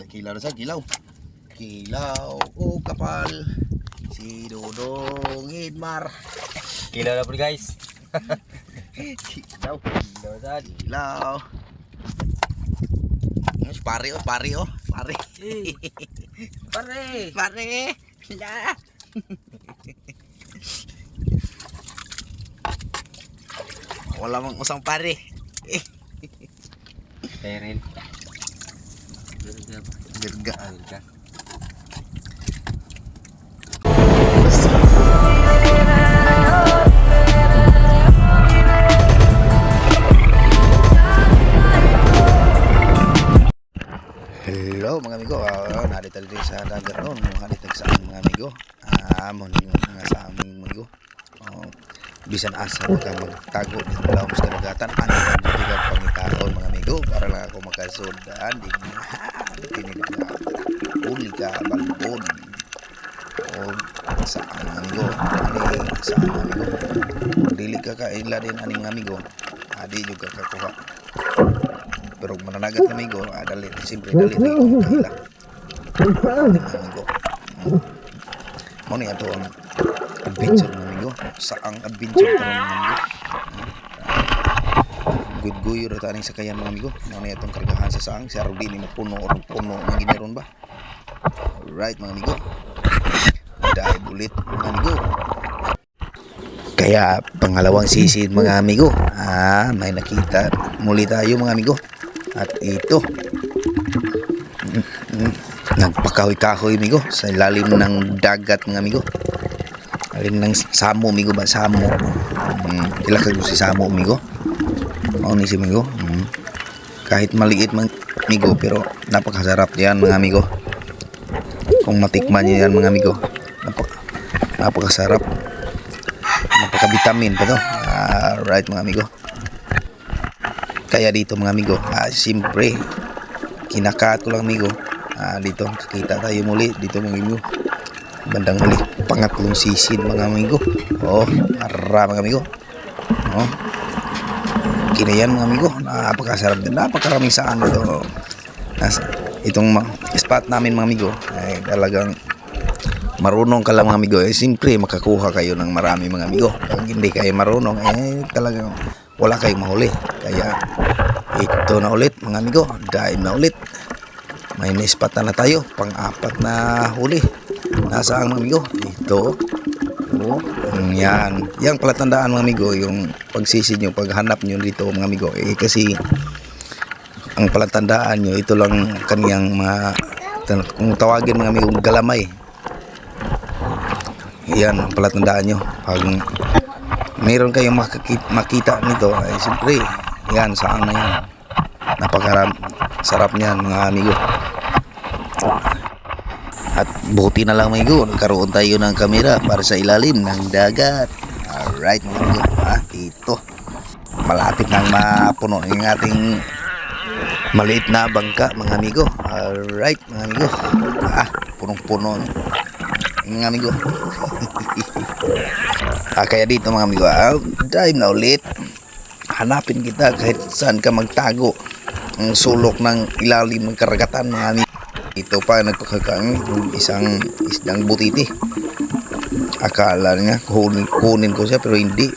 Kilaw na sa kilaw. Kilaw o kapal. Si Dodong Idmar. Kilaw na po guys. Kilaw. Kilaw na. Kilaw. Pare oh, pare oh. Pare. Pare. Pare. Ya. Wala mang usang pare. Peril. Dirga. Hello mga amigo, narito dito sa dagat ron, narito sa mga amigo. Morning nga sa aming amigo. Bisan asa ka magtago dito lang sa kadagatan, ano ang dito ka pangitaon mga amigo para lang ako makasundan di tinignan. Uli ka balbon. O sa aming amigo, ani sa aming amigo. Dili ka kaila din aning amigo. Adi juga kakuha. Pero mananagat ng amigo, dali, simple dali rin kaila. Amigo. Mo ni ato ang adventure ng amigo. Saang adventure karon ng amigo. Good guyo ra taning sakayan mga amigo. Mo ni atong kargahan sa saang, si Arudi ni mapuno or puno ng giniron ba. Alright mga amigo. Dahil ulit mga amigo. Kaya pangalawang sisid mga amigo. May nakita muli tayo mga amigo. At ito nagpakahoy-kahoy amigo sa ilalim ng dagat ng amigo. Ilalim ng samo amigo ba? Samo. Kila kayo si samo amigo. Mao ni si amigo. Kahit maliit man amigo pero napakasarap yan mga amigo. Kung matikman niyo yan mga amigo. Napakasarap. Napaka-vitamin pa to. Right mga amigo. Kaya dito mga amigo, siyempre kinakat ko lang amigo. Dito kita tayo muli dito mga amigo. Bandang muli pangatlong sisid mga amigo. Ara mga amigo. Kinayan mga amigo, napakasarap din. Napakaraming saan ito. Itong spot namin mga amigo ay talagang marunong ka lang mga amigo. Siyempre makakuha kayo ng marami mga amigo. Kung hindi kayo marunong talagang wala kayong mahuli. Kaya ito na ulit mga amigo, dive na ulit. May na-spot na tayo, pang-apat na huli. Nasaan mga amigo? Ito. Yan. Yang palatandaan mga amigo, yung pagsisid nyo, paghanap nyo dito mga amigo. Kasi ang palatandaan nyo, ito lang kaniyang kung tawagin mga amigo, galamay. Yan ang palatandaan nyo. Pag mayroon kayong makita nito, siyempre yan, saan na yan. Napakasarap niyan mga amigo. At buti na lang mga amigo, nagkaroon tayo ng kamera para sa ilalim ng dagat. Alright mga amigo, ito malapit nang mapuno yung ating maliit na bangka mga amigo. Alright mga amigo, punong-puno mga amigo. Kaya dito mga amigo, dive na ulit. Hanapin kita kahit saan ka magtago. Ang sulok ng ilalim ng karagatan mga amigo. Ito pa nagpakakang isang butiti. Akala niya kunin ko siya pero hindi.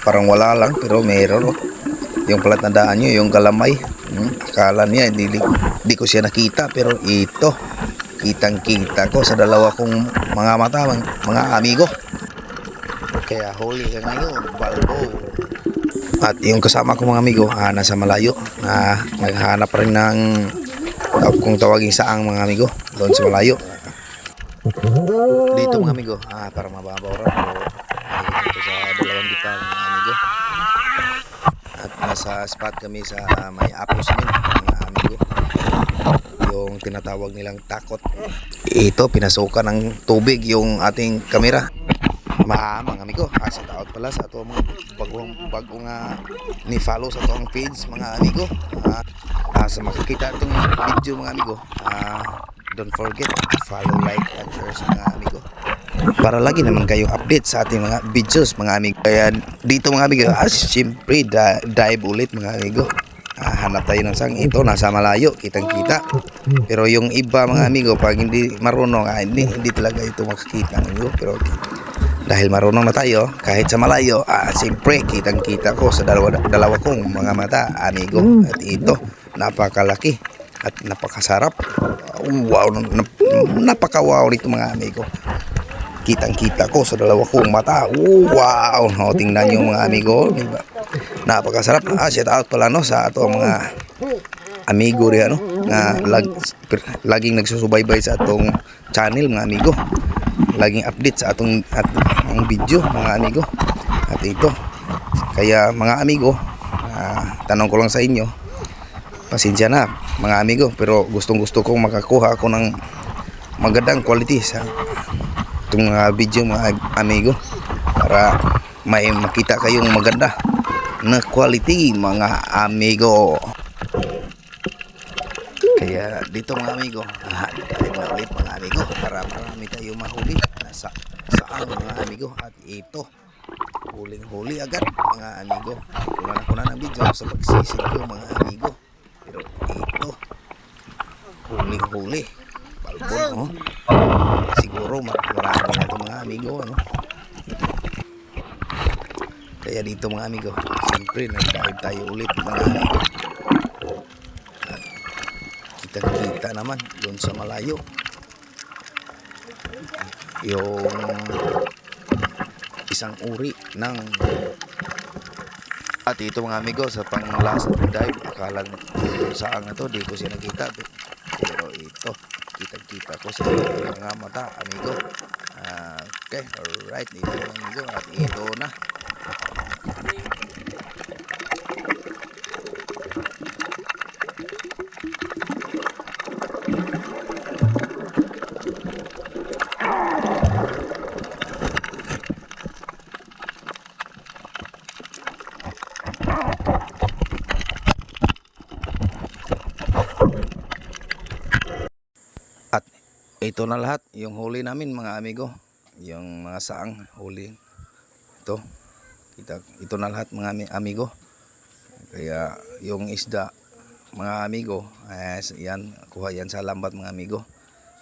Parang wala lang pero meron. Yung palatandaan nyo, yung galamay. Akala niya hindi ko siya nakita pero ito. Kitang-kita ko sa dalawa kong mga mata mga amigo. Kaya huli ka ngayon, balbo. At yung kasama ko mga amigo, nasa malayo. Naghahanap pa rin ng kung tawagin saang mga amigo doon sa malayo. Dito mga amigo, para mababaw rin po dito sa dalawang gitna mga amigo. At nasa spot kami sa may apos din mga amigo. Yung tinatawag nilang takot. Ito pinasukan ng tubig yung ating kamera. Mga amigo, shout out pala sa ato mga bagong ni follow sa atong page mga amigo. Sa makikita itong video mga amigo, don't forget to follow, like, and share mga amigo para lagi naman kayo update sa ating mga videos mga amigo. Kaya dito mga amigo, siyempre dive ulit mga amigo. Hanap tayo ng sang. Ito nasa malayo, kitang kita. Pero yung iba mga amigo, pag hindi marunong, hindi talaga ito makikita amigo. Pero dahil marunong na tayo, kahit sa malayo, siyempre kitang kita ko sa dalawa kong mga mata amigo. At ito napakalaki at napakasarap. Wow, napaka-wow nito mga amigo. Kitang-kita ko sa dalawa kong mata. Wow, tingnan niyo mga amigo, diba? Napakasarap. Shout out pala no sa ato mga amigo riya no nga laging nagsusubaybay sa atong channel mga amigo. Laging update sa atong video mga amigo. At ito, kaya mga amigo, tanong ko lang sa inyo, pasensya na mga amigo, pero gustong-gusto kong makakuha ako ng magandang quality sa itong mga video mga amigo para may makita kayong maganda na quality mga amigo. Kaya dito mga amigo, dahil na ulit mga amigo para marami tayong mahuli saan mga amigo. At ito, huling-huli agad mga amigo. Kuna ng video sa pagsisid ko mga amigo. Pero ito, huling-huli. Balbon, siguro marami na ito mga amigo, ano? Kaya dito mga amigo, siyempre nag-dive tayo ulit mga amigo. At kita naman doon sa malayo yung isang uri ng, at ito mga amigo sa pang-last dive, akala saan na to, di ko siya nakita, pero ito kita ko sa mga mata amigo. Okay, alright, ito mga amigo, at ito na. At ito na lahat yung huli namin mga amigo, yung mga saang huli ito na lahat mga amigo. Kaya yung isda mga amigo, yan kuha yan sa lambat mga amigo.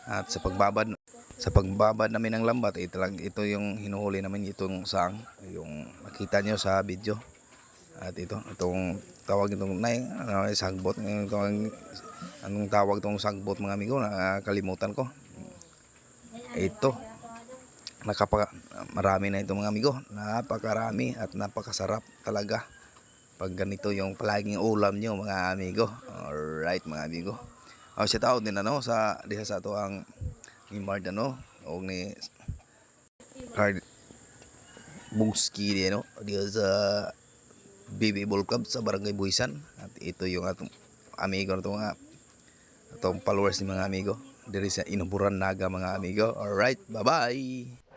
At sa pagbabad namin ng lambat, ito yung hinuhuli namin, itong saang yung makita nyo sa video. At itong tawag itong sagbot, anong tawag itong sagbot mga amigo, nakalimutan ko. Ito, marami na ito mga amigo, napakarami at napakasarap talaga pag ganito yung palaging ulam nyo mga amigo. Alright mga amigo, shout out din sa diha sa ato ang ni Mard o ni Card Bungski diha sa BB Ball Club sa Barangay Buisan. At ito yung atong amigo na ito nga, atong followers ni mga amigo diri sa Inuburan Naga mga amigo. Alright, bye bye.